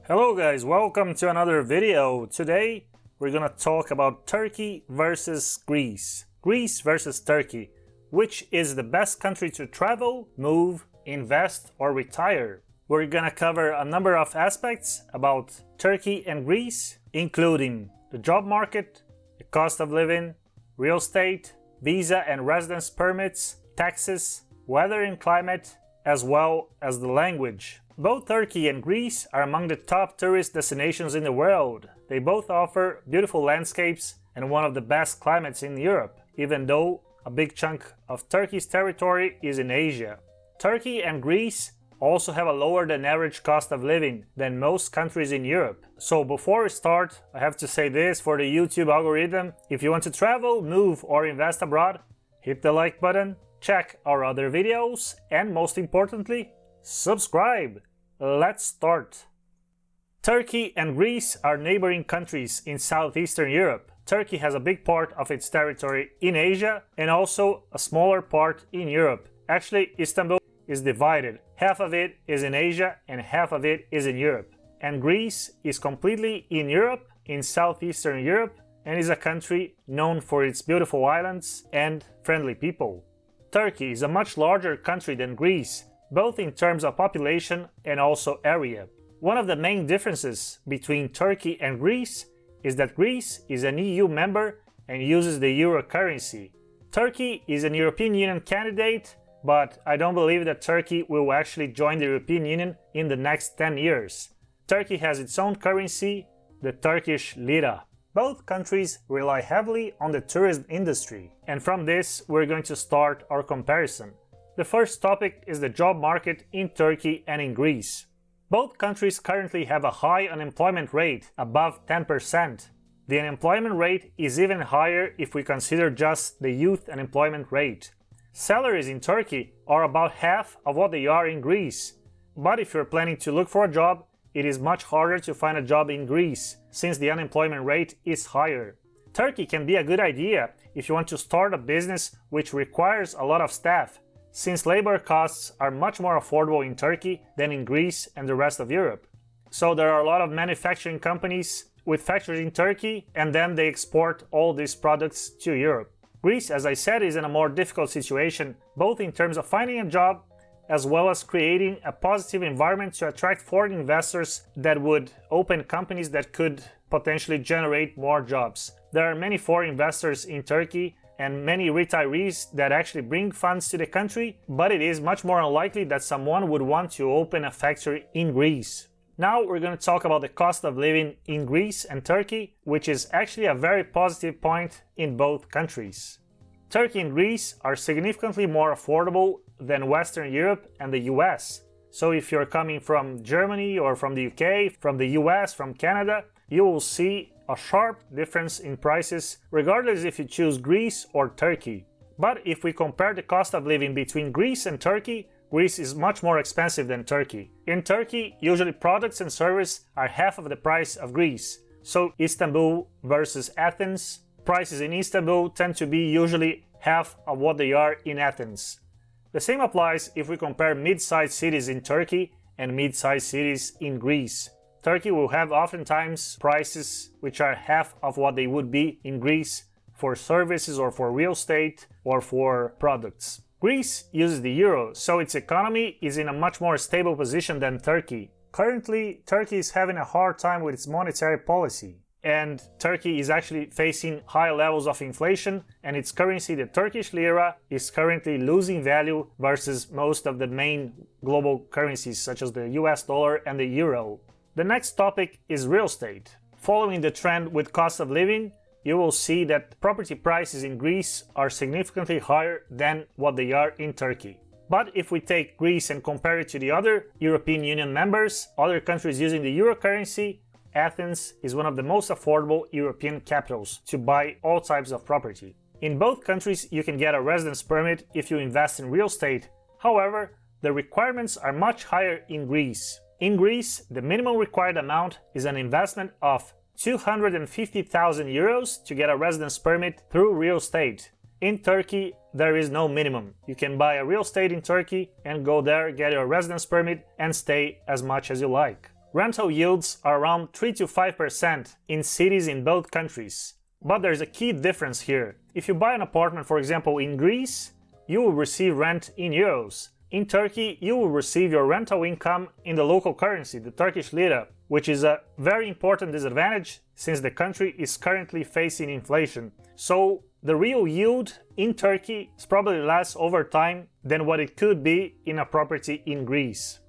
Hello guys, welcome to another video. Today we're gonna talk about Turkey versus Greece. Greece versus Turkey. Which is the best country to travel, move, invest or retire? We're gonna cover a number of aspects about Turkey and Greece, including the job market, the cost of living, real estate, visa and residence permits, taxes, weather and climate, as well as the language. Both Turkey and Greece are among the top tourist destinations in the world. They both offer beautiful landscapes and one of the best climates in Europe, even though a big chunk of Turkey's territory is in Asia. Turkey and Greece also have a lower than average cost of living than most countries in Europe. So before we start, I have to say this for the YouTube algorithm: if you want to travel, move or invest abroad, hit the like button, check our other videos, and most importantly, subscribe! Let's start! Turkey and Greece are neighboring countries in southeastern Europe. Turkey has a big part of its territory in Asia and also a smaller part in Europe. Actually, Istanbul is divided. Half of it is in Asia and half of it is in Europe. And Greece is completely in Europe, in southeastern Europe, and is a country known for its beautiful islands and friendly people. Turkey is a much larger country than Greece, both in terms of population and also area. One of the main differences between Turkey and Greece is that Greece is an EU member and uses the euro currency. Turkey is an European Union candidate, but I don't believe that Turkey will actually join the European Union in the next 10 years. Turkey has its own currency, the Turkish lira. Both countries rely heavily on the tourism industry, and from this we're going to start our comparison. The first topic is the job market in Turkey and in Greece. Both countries currently have a high unemployment rate, above 10%. The unemployment rate is even higher if we consider just the youth unemployment rate. Salaries in Turkey are about half of what they are in Greece. But if you're planning to look for a job, it is much harder to find a job in Greece, since the unemployment rate is higher. Turkey can be a good idea if you want to start a business which requires a lot of staff, since labor costs are much more affordable in Turkey than in Greece and the rest of Europe. So there are a lot of manufacturing companies with factories in Turkey, and then they export all these products to Europe. Greece, as I said, is in a more difficult situation, both in terms of finding a job as well as creating a positive environment to attract foreign investors that would open companies that could potentially generate more jobs. There are many foreign investors in Turkey and many retirees that actually bring funds to the country, but it is much more unlikely that someone would want to open a factory in Greece. Now we're going to talk about the cost of living in Greece and Turkey, which is actually a very positive point in both countries. Turkey and Greece are significantly more affordable than Western Europe and the US. So if you're coming from Germany or from the UK, from the US, from Canada, you will see a sharp difference in prices regardless if you choose Greece or Turkey. But if we compare the cost of living between Greece and Turkey, Greece is much more expensive than Turkey. In Turkey, usually products and services are half of the price of Greece. So Istanbul versus Athens, prices in Istanbul tend to be usually half of what they are in Athens. The same applies if we compare mid-sized cities in Turkey and mid-sized cities in Greece. Turkey will have oftentimes prices which are half of what they would be in Greece for services or for real estate or for products. Greece uses the euro, so its economy is in a much more stable position than Turkey. Currently, Turkey is having a hard time with its monetary policy, and Turkey is actually facing high levels of inflation, and its currency, the Turkish lira, is currently losing value versus most of the main global currencies such as the US dollar and the euro. The next topic is real estate. Following the trend with cost of living, you will see that property prices in Greece are significantly higher than what they are in Turkey. But if we take Greece and compare it to the other European Union members, other countries using the euro currency, Athens is one of the most affordable European capitals to buy all types of property. In both countries, you can get a residence permit if you invest in real estate. However, the requirements are much higher in Greece. In Greece, the minimum required amount is an investment of 250,000 euros to get a residence permit through real estate. In Turkey, there is no minimum. You can buy a real estate in Turkey and go there, get your residence permit and stay as much as you like. Rental yields are around 3 to 5% in cities in both countries. But there's a key difference here. If you buy an apartment, for example, in Greece, you will receive rent in euros. In Turkey, you will receive your rental income in the local currency, the Turkish lira, which is a very important disadvantage since the country is currently facing inflation. So the real yield in Turkey is probably less over time than what it could be in a property in Greece.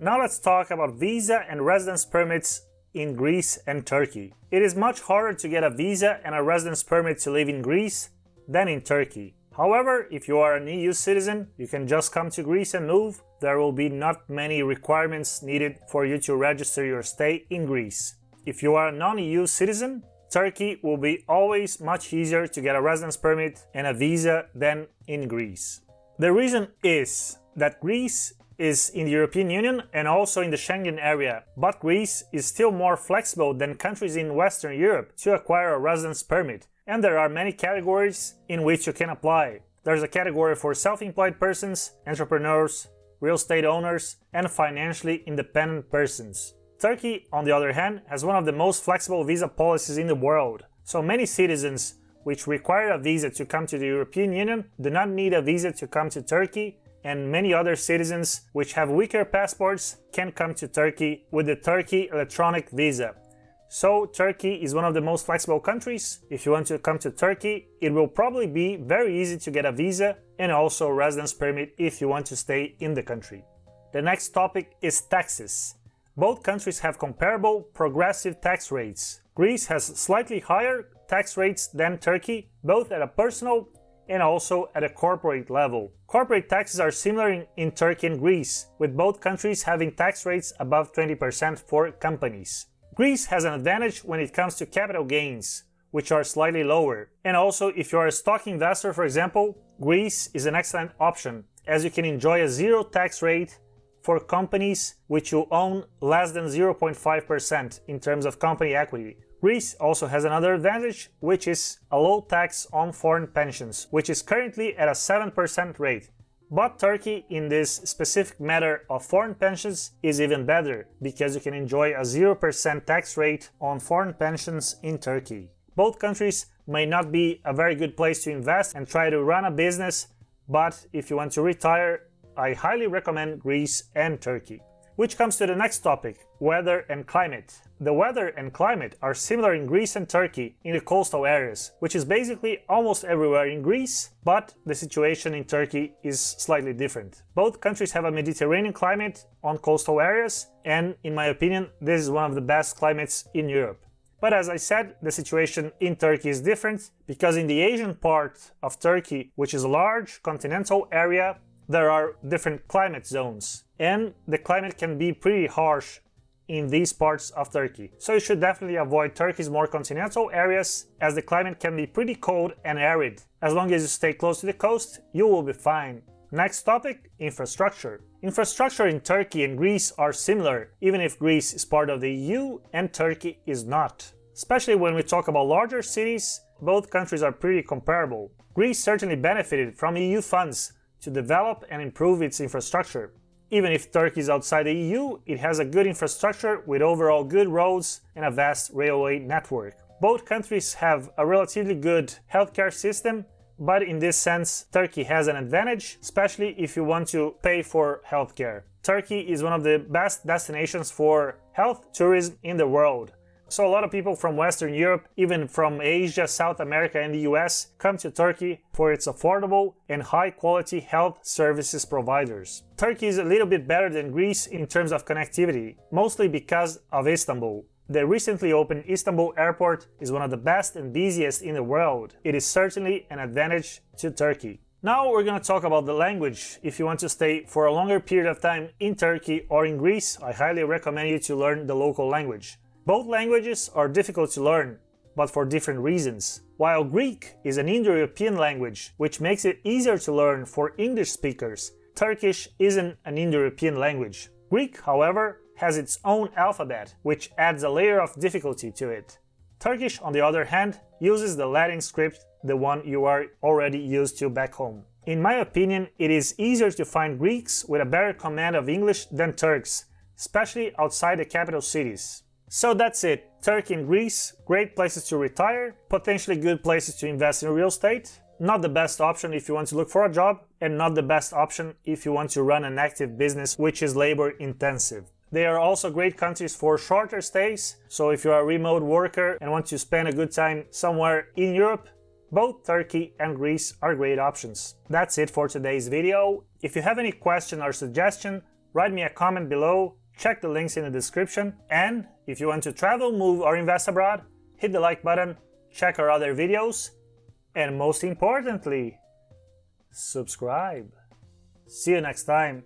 Now let's talk about visa and residence permits in Greece and Turkey. It is much harder to get a visa and a residence permit to live in Greece than in Turkey. However, if you are an EU citizen, you can just come to Greece and move. There will be not many requirements needed for you to register your stay in Greece. If you are a non-EU citizen, Turkey will be always much easier to get a residence permit and a visa than in Greece. The reason is that Greece is in the European Union and also in the Schengen area, but Greece is still more flexible than countries in Western Europe to acquire a residence permit. And there are many categories in which you can apply. There's a category for self-employed persons, entrepreneurs, real estate owners, and financially independent persons. Turkey, on the other hand, has one of the most flexible visa policies in the world. So many citizens which require a visa to come to the European Union do not need a visa to come to Turkey, and many other citizens which have weaker passports can come to Turkey with the Turkey electronic visa. So Turkey is one of the most flexible countries. If you want to come to Turkey, it will probably be very easy to get a visa and also a residence permit if you want to stay in the country. The next topic is taxes. Both countries have comparable progressive tax rates. Greece has slightly higher tax rates than Turkey, both at a personal and also at a corporate level. Corporate taxes are similar in Turkey and Greece, with both countries having tax rates above 20% for companies. Greece has an advantage when it comes to capital gains, which are slightly lower. And also, if you are a stock investor, for example, Greece is an excellent option, as you can enjoy a zero tax rate for companies which you own less than 0.5% in terms of company equity. Greece also has another advantage, which is a low tax on foreign pensions, which is currently at a 7% rate. But Turkey, in this specific matter of foreign pensions, is even better, because you can enjoy a 0% tax rate on foreign pensions in Turkey. Both countries may not be a very good place to invest and try to run a business, but if you want to retire, I highly recommend Greece and Turkey. Which comes to the next topic, weather and climate. The weather and climate are similar in Greece and Turkey in the coastal areas, which is basically almost everywhere in Greece, but the situation in Turkey is slightly different. Both countries have a Mediterranean climate on coastal areas, and in my opinion, this is one of the best climates in Europe. But as I said, the situation in Turkey is different, because in the Asian part of Turkey, which is a large continental area, there are different climate zones, and the climate can be pretty harsh in these parts of Turkey. So you should definitely avoid Turkey's more continental areas, as the climate can be pretty cold and arid. As long as you stay close to the coast, you will be fine. Next topic, infrastructure. Infrastructure in Turkey and Greece are similar, even if Greece is part of the EU and Turkey is not. Especially when we talk about larger cities, both countries are pretty comparable. Greece certainly benefited from EU funds to develop and improve its infrastructure. Even if Turkey is outside the EU, it has a good infrastructure with overall good roads and a vast railway network. Both countries have a relatively good healthcare system, but in this sense, Turkey has an advantage, especially if you want to pay for healthcare. Turkey is one of the best destinations for health tourism in the world. So a lot of people from Western Europe, even from Asia, South America and the US, come to Turkey for its affordable and high-quality health services providers. Turkey is a little bit better than Greece in terms of connectivity, mostly because of Istanbul. The recently opened Istanbul airport is one of the best and busiest in the world. It is certainly an advantage to Turkey. Now we're going to talk about the language. If you want to stay for a longer period of time in Turkey or in Greece, I highly recommend you to learn the local language. Both languages are difficult to learn, but for different reasons. While Greek is an Indo-European language, which makes it easier to learn for English speakers, Turkish isn't an Indo-European language. Greek, however, has its own alphabet, which adds a layer of difficulty to it. Turkish, on the other hand, uses the Latin script, the one you are already used to back home. In my opinion, it is easier to find Greeks with a better command of English than Turks, especially outside the capital cities. So that's it. Turkey and Greece, great places to retire, potentially good places to invest in real estate. Not the best option if you want to look for a job, and not the best option if you want to run an active business which is labor intensive. They are also great countries for shorter stays, so if you are a remote worker and want to spend a good time somewhere in Europe, both Turkey and Greece are great options. That's it for today's video. If you have any question or suggestion, write me a comment below, check the links in the description, and if you want to travel, move or invest abroad, hit the like button, check our other videos, and most importantly, subscribe. See you next time.